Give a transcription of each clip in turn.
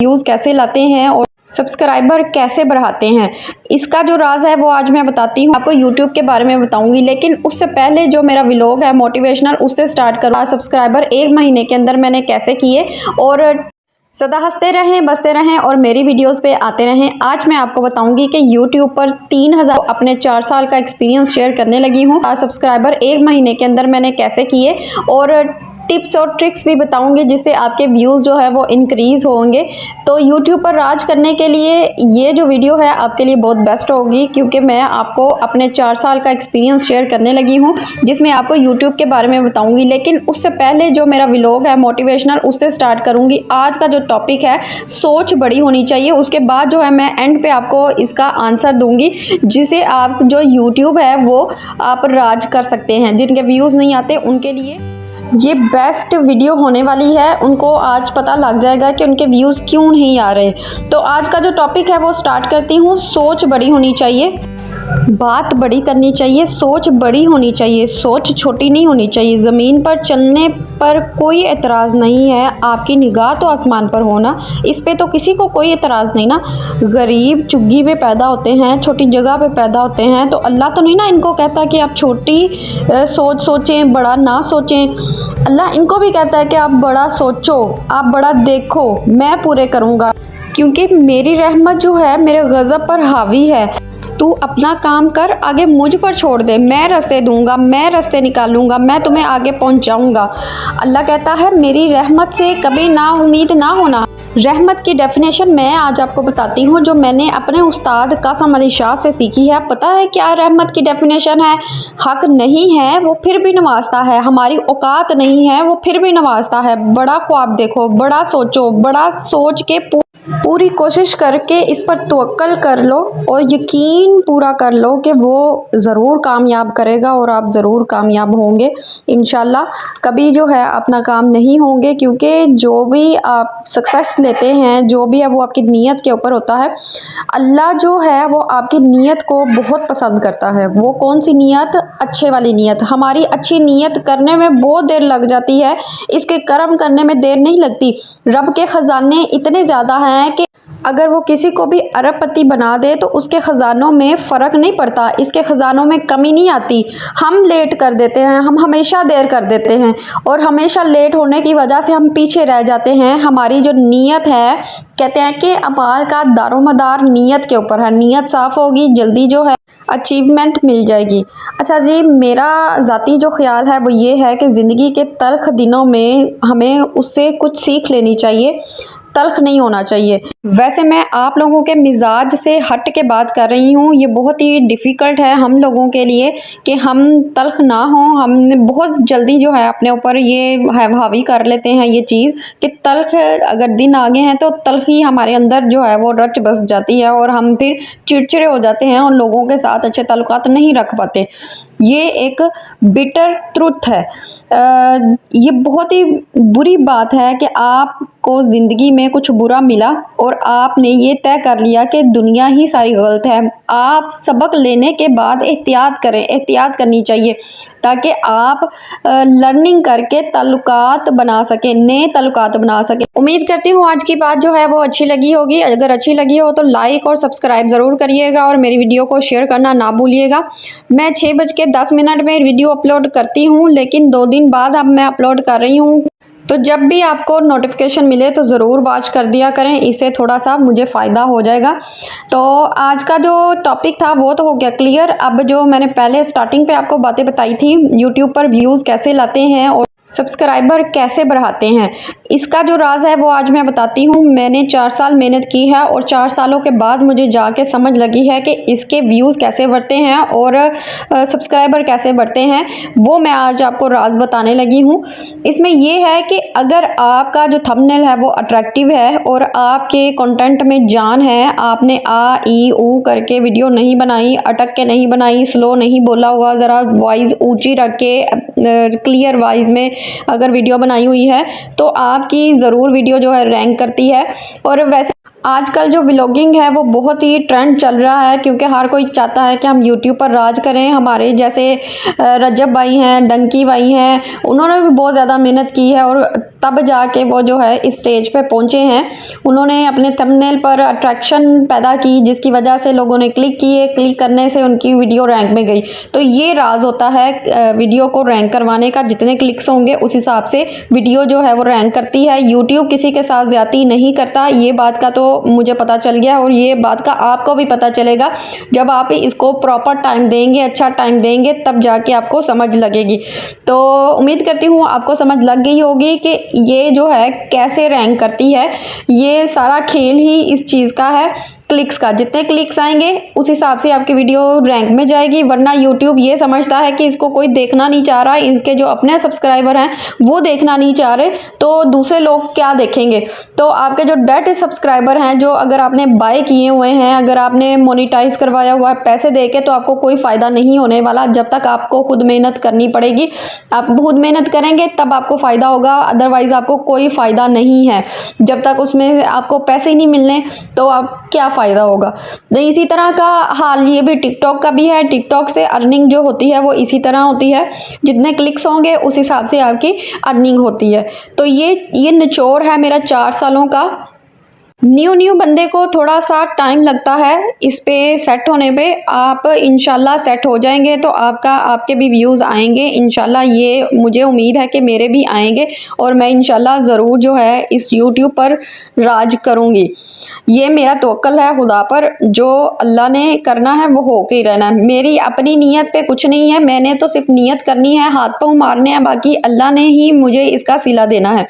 Views कैसे लाते हैं और सब्सक्राइबर कैसे बढ़ाते हैं, इसका जो राज है वो आज मैं बताती हूँ। आपको यूट्यूब के बारे में बताऊंगी, लेकिन उससे पहले जो मेरा व्लॉग है मोटिवेशनल, उससे स्टार्ट करूँ। सब्सक्राइबर 1 महीने के अंदर मैंने कैसे किए और सदा हंसते रहें, बसते रहें और मेरी वीडियोस पे आते रहें। आज मैं आपको बताऊंगी कि यूट्यूब पर 3000 अपने 4 साल का एक्सपीरियंस शेयर करने लगी हूँ। सब्सक्राइबर 1 महीने के अंदर मैंने कैसे किए और टिप्स और ट्रिक्स भी बताऊंगी जिससे आपके व्यूज़ जो है वो इंक्रीज़ होंगे। तो यूट्यूब पर राज करने के लिए ये जो वीडियो है आपके लिए बहुत बेस्ट होगी, क्योंकि मैं आपको अपने 4 साल का एक्सपीरियंस शेयर करने लगी हूँ जिसमें आपको यूट्यूब के बारे में बताऊंगी। लेकिन उससे पहले जो मेरा व्लॉग है मोटिवेशनल, उससे स्टार्ट करूँगी। आज का जो टॉपिक है, सोच बड़ी होनी चाहिए। उसके बाद जो है मैं एंड पे आपको इसका आंसर दूंगी जिसे आप जो यूट्यूब है वो आप राज कर सकते हैं। जिनके व्यूज़ नहीं आते उनके लिए ये बेस्ट वीडियो होने वाली है। उनको आज पता लग जाएगा कि उनके व्यूज़ क्यों नहीं आ रहे। तो आज का जो टॉपिक है वो स्टार्ट करती हूँ। सोच बड़ी होनी चाहिए, बात बड़ी करनी चाहिए, सोच बड़ी होनी चाहिए, सोच छोटी नहीं होनी चाहिए। ज़मीन पर चलने पर कोई एतराज़ नहीं है, आपकी निगाह तो आसमान पर होना, इस पे तो किसी को कोई एतराज़ नहीं ना। गरीब चुग्गी पे पैदा होते हैं, छोटी जगह पे पैदा होते हैं, तो अल्लाह तो नहीं ना इनको कहता कि आप छोटी सोच सोचें, बड़ा ना सोचें। अल्लाह इनको भी कहता है कि आप बड़ा सोचो, आप बड़ा देखो, मैं पूरे करूँगा, क्योंकि मेरी रहमत जो है मेरे गज़ब पर हावी है। तू अपना काम कर, आगे मुझ पर छोड़ दे, मैं रास्ते दूंगा, मैं रास्ते निकालूंगा, मैं तुम्हें आगे पहुंचाऊंगा। अल्लाह कहता है मेरी रहमत से कभी ना उम्मीद ना होना। रहमत की डेफिनेशन मैं आज आपको बताती हूँ, जो मैंने अपने उस्ताद कासम अली शाह से सीखी है। पता है क्या रहमत की डेफिनेशन है? हक नहीं है वो फिर भी नवाजता है, हमारी औकात नहीं है वो फिर भी नवाजता है। बड़ा ख्वाब देखो, बड़ा सोचो, बड़ा सोच के पूरी कोशिश करके इस पर तवक्कल कर लो और यकीन पूरा कर लो कि वो ज़रूर कामयाब करेगा और आप ज़रूर कामयाब होंगे इंशाल्लाह। कभी जो है अपना काम नहीं होंगे, क्योंकि जो भी आप सक्सेस लेते हैं, जो भी है वो आपकी नीयत के ऊपर होता है। अल्लाह जो है वो आपकी नीयत को बहुत पसंद करता है। वो कौन सी नीयत? अच्छे वाली नीयत। हमारी अच्छी नीयत करने में बहुत देर लग जाती है, इसके कर्म करने में देर नहीं लगती। रब के ख़जाने इतने ज़्यादा हैं कि अगर वो किसी को भी अरबपति बना दे तो उसके ख़जानों में फ़र्क नहीं पड़ता, इसके ख़जानों में कमी नहीं आती। हम लेट कर देते हैं, हम हमेशा देर कर देते हैं और हमेशा लेट होने की वजह से हम पीछे रह जाते हैं। हमारी जो नीयत है, कहते हैं कि अमाल का दारोमदार नीयत के ऊपर है। नीयत साफ़ होगी, जल्दी जो है अचीवमेंट मिल जाएगी। अच्छा जी, मेरा ज़ाती जो ख़्याल है वो ये है कि ज़िंदगी के तल्ख़ दिनों में हमें उससे कुछ सीख लेनी चाहिए, तल्ख़ नहीं होना चाहिए। वैसे मैं आप लोगों के मिजाज से हट के बात कर रही हूँ। ये बहुत ही डिफ़िकल्ट है हम लोगों के लिए कि हम तल्ख़ ना हों। हमने बहुत जल्दी जो है अपने ऊपर ये हावी कर लेते हैं ये चीज़ कि तल्ख़ अगर दिन आगे हैं तो तल्ख़ ही हमारे अंदर जो है वो रच बस जाती है और हम फिर चिड़चिड़े हो जाते हैं और लोगों के साथ अच्छे ताल्लुकात नहीं रख पाते। ये एक बिटर ट्रुथ है। ये बहुत ही बुरी बात है कि आपको ज़िंदगी में कुछ बुरा मिला और आपने ये तय कर लिया कि दुनिया ही सारी गलत है। आप सबक लेने के बाद एहतियात करें, एहतियात करनी चाहिए ताकि आप लर्निंग करके ताल्लुकात बना सकें, नए ताल्लुकात बना सकें। उम्मीद करती हूँ आज की बात जो है वो अच्छी लगी होगी। अगर अच्छी लगी हो तो लाइक और सब्सक्राइब ज़रूर करिएगा और मेरी वीडियो को शेयर करना ना भूलिएगा। मैं 6:10 में वीडियो अपलोड करती हूँ, लेकिन 2 दिन बाद अब मैं अपलोड कर रही हूँ। तो जब भी आपको नोटिफिकेशन मिले तो ज़रूर वॉच कर दिया करें, इससे थोड़ा सा मुझे फ़ायदा हो जाएगा। तो आज का जो टॉपिक था वो तो हो गया क्लियर। अब जो मैंने पहले स्टार्टिंग पे आपको बातें बताई थी, यूट्यूब पर व्यूज़ कैसे लाते हैं और सब्सक्राइबर कैसे बढ़ाते हैं, इसका जो राज है वो आज मैं बताती हूँ। मैंने 4 साल मेहनत की है और 4 सालों के बाद मुझे जाके समझ लगी है कि इसके व्यूज़ कैसे बढ़ते हैं और सब्सक्राइबर कैसे बढ़ते हैं, वो मैं आज आपको राज बताने लगी हूँ। इसमें ये है कि अगर आपका जो थंबनेल है वो अट्रैक्टिव है और आपके कंटेंट में जान है, आपने आ ई ऊ करके वीडियो नहीं बनाई, अटक के नहीं बनाई, स्लो नहीं बोला हुआ, ज़रा वॉइस ऊंची रख के क्लियर वॉइस में अगर वीडियो बनाई हुई है तो आपकी ज़रूर वीडियो जो है रैंक करती है। और वैसे आजकल जो व्लॉगिंग है वो बहुत ही ट्रेंड चल रहा है, क्योंकि हर कोई चाहता है कि हम यूट्यूब पर राज करें। हमारे जैसे रजब भाई हैं, डंकी भाई हैं, उन्होंने भी बहुत ज़्यादा मेहनत की है और तब जाके वो जो है इस स्टेज पे पहुँचे हैं। उन्होंने अपने थंबनेल पर अट्रैक्शन पैदा की, जिसकी वजह से लोगों ने क्लिक किए, क्लिक करने से उनकी वीडियो रैंक में गई। तो ये राज होता है वीडियो को रैंक करवाने का, जितने क्लिक्स होंगे उस हिसाब से वीडियो जो है वो रैंक करती है। यूट्यूब किसी के साथ ज़्यादती नहीं करता, ये बात का तो मुझे पता चल गया और ये बात का आपको भी पता चलेगा जब आप इसको प्रॉपर टाइम देंगे, अच्छा टाइम देंगे, तब जाके आपको समझ लगेगी। तो उम्मीद करती हूँ आपको समझ लग गई होगी कि ये जो है कैसे रैंक करती है। ये सारा खेल ही इस चीज़ का है, क्लिक्स का। जितने क्लिक्स आएंगे उस हिसाब से आपकी वीडियो रैंक में जाएगी, वरना यूट्यूब ये समझता है कि इसको कोई देखना नहीं चाह रहा, इनके जो अपने सब्सक्राइबर हैं वो देखना नहीं चाह रहे, तो दूसरे लोग क्या देखेंगे। तो आपके जो डेड सब्सक्राइबर हैं, जो अगर आपने बाय किए हुए हैं, अगर आपने मोनेटाइज करवाया हुआ है पैसे दे के, तो आपको कोई फ़ायदा नहीं होने वाला जब तक आपको खुद मेहनत करनी पड़ेगी। आप खुद मेहनत करेंगे तब आपको फ़ायदा होगा, अदरवाइज़ आपको कोई फ़ायदा नहीं है। जब तक उसमें आपको पैसे ही नहीं मिलने तो आप क्या फ़ायदा होगा। तो इसी तरह का हाल ये भी टिकटॉक का भी है। टिकटॉक से अर्निंग जो होती है वो इसी तरह होती है, जितने क्लिक्स होंगे उस हिसाब से आपकी अर्निंग होती है। तो ये निचोड़ है मेरा 4 सालों का। न्यू बंदे को थोड़ा सा टाइम लगता है इस पे सेट होने पे। आप इंशाल्लाह सेट हो जाएंगे तो आपके भी व्यूज़ आएंगे इंशाल्लाह। ये मुझे उम्मीद है कि मेरे भी आएंगे और मैं इंशाल्लाह ज़रूर जो है इस यूट्यूब पर राज करूँगी। ये मेरा तवक्कल है खुदा पर, जो अल्लाह ने करना है वो होके ही रहना है। मेरी अपनी नीयत पे कुछ नहीं है, मैंने तो सिर्फ नीयत करनी है, हाथ पाँव मारने हैं, बाकी अल्लाह ने ही मुझे इसका सिला देना है।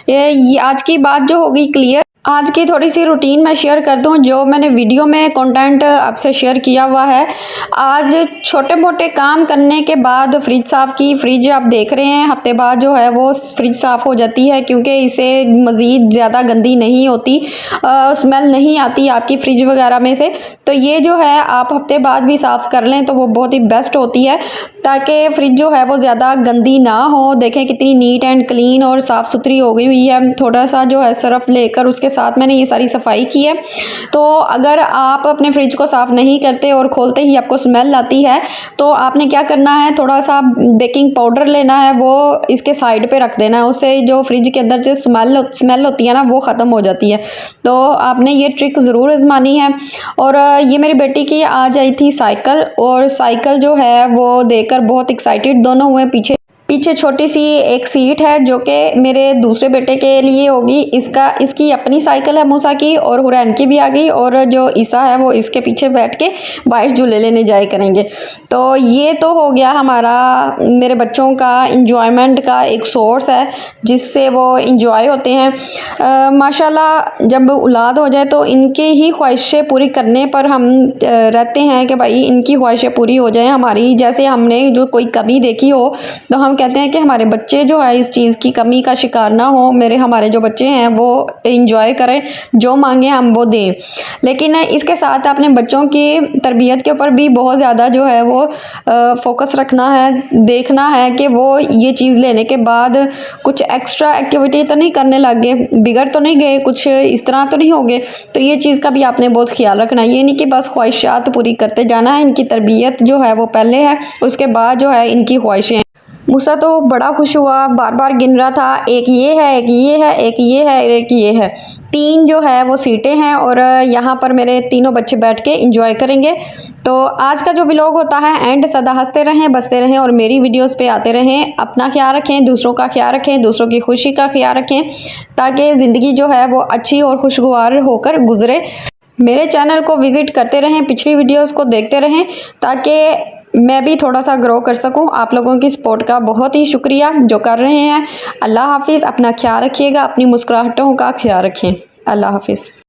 ये आज की बात जो होगी क्लियर। आज की थोड़ी सी रूटीन मैं शेयर कर दूं, जो मैंने वीडियो में कंटेंट आपसे शेयर किया हुआ है। आज छोटे मोटे काम करने के बाद फ्रिज साफ़ की। फ्रिज आप देख रहे हैं हफ्ते बाद जो है वो फ्रिज साफ़ हो जाती है, क्योंकि इसे मज़ीद ज़्यादा गंदी नहीं होती, स्मेल नहीं आती आपकी फ्रिज वगैरह में से। तो ये जो है आप हफ्ते बाद भी साफ़ कर लें तो वो बहुत ही बेस्ट होती है, ताकि फ्रिज जो है वो ज़्यादा गंदी ना हो। देखें कितनी नीट एंड क्लीन और साफ़ सुथरी हो गई हुई है। थोड़ा सा जो है सर्फ लेकर उसके साथ मैंने ये सारी सफाई की है। तो अगर आप अपने फ्रिज को साफ़ नहीं करते और खोलते ही आपको स्मेल आती है, तो आपने क्या करना है, थोड़ा सा बेकिंग पाउडर लेना है, वो इसके साइड पे रख देना है। उससे जो फ्रिज के अंदर जो स्मेल होती है ना वो ख़त्म हो जाती है। तो आपने ये ट्रिक ज़रूर आजमानी है। और ये मेरी बेटी की आज आई थी साइकिल, और साइकिल जो है वो देखकर बहुत एक्साइटेड दोनों हुए। पीछे छोटी सी एक सीट है जो कि मेरे दूसरे बेटे के लिए होगी। इसकी अपनी साइकिल है मूसा की, और हुरैन की भी आ गई, और जो ईसा है वो इसके पीछे बैठ के बाहर झूले लेने जाए करेंगे। तो ये तो हो गया हमारा मेरे बच्चों का इंजॉयमेंट का एक सोर्स है, जिससे वो इंजॉय होते हैं। माशाल्लाह जब औलाद हो जाए तो इनके ही ख्वाहिशें पूरी करने पर हम रहते हैं कि भाई इनकी ख्वाहिशें पूरी हो जाएं हमारी। जैसे हमने जो कोई कमी देखी हो तो हम कहते हैं कि हमारे बच्चे जो है इस चीज़ की कमी का शिकार ना हो, हमारे जो बच्चे हैं वो इंजॉय करें, जो मांगे हम वो दें। लेकिन इसके साथ अपने बच्चों की तरबियत के ऊपर भी बहुत ज़्यादा जो है वो फोकस रखना है, देखना है कि वो ये चीज़ लेने के बाद कुछ एक्स्ट्रा एक्टिविटी तो नहीं करने लग गए, बिगड़ तो नहीं गए, कुछ इस तरह तो नहीं हो गए। तो ये चीज़ का भी आपने बहुत ख्याल रखना है। ये नहीं कि बस ख्वाहिशात पूरी करते जाना है, इनकी तरबियत जो है वो पहले है, उसके बाद जो है इनकी ख्वाहिशें। मूसा तो बड़ा खुश हुआ, बार बार गिन रहा था, एक ये है, एक ये है, एक ये है, एक ये है। 3 जो है वो सीटें हैं, और यहाँ पर मेरे तीनों बच्चे बैठ के एंजॉय करेंगे। तो आज का जो व्लॉग होता है एंड सदा हंसते रहें, बसते रहें और मेरी वीडियोस पे आते रहें। अपना ख्याल रखें, दूसरों का ख्याल रखें, दूसरों की खुशी का ख्याल रखें, ताकि ज़िंदगी जो है वो अच्छी और खुशगवार होकर गुजरे। मेरे चैनल को विज़िट करते रहें, पिछली वीडियोस को देखते रहें, ताकि मैं भी थोड़ा सा ग्रो कर सकूं। आप लोगों की सपोर्ट का बहुत ही शुक्रिया जो कर रहे हैं। अल्लाह हाफिज़। अपना ख्याल रखिएगा, अपनी मुस्कुराहटों का ख्याल रखें। अल्लाह हाफिज़।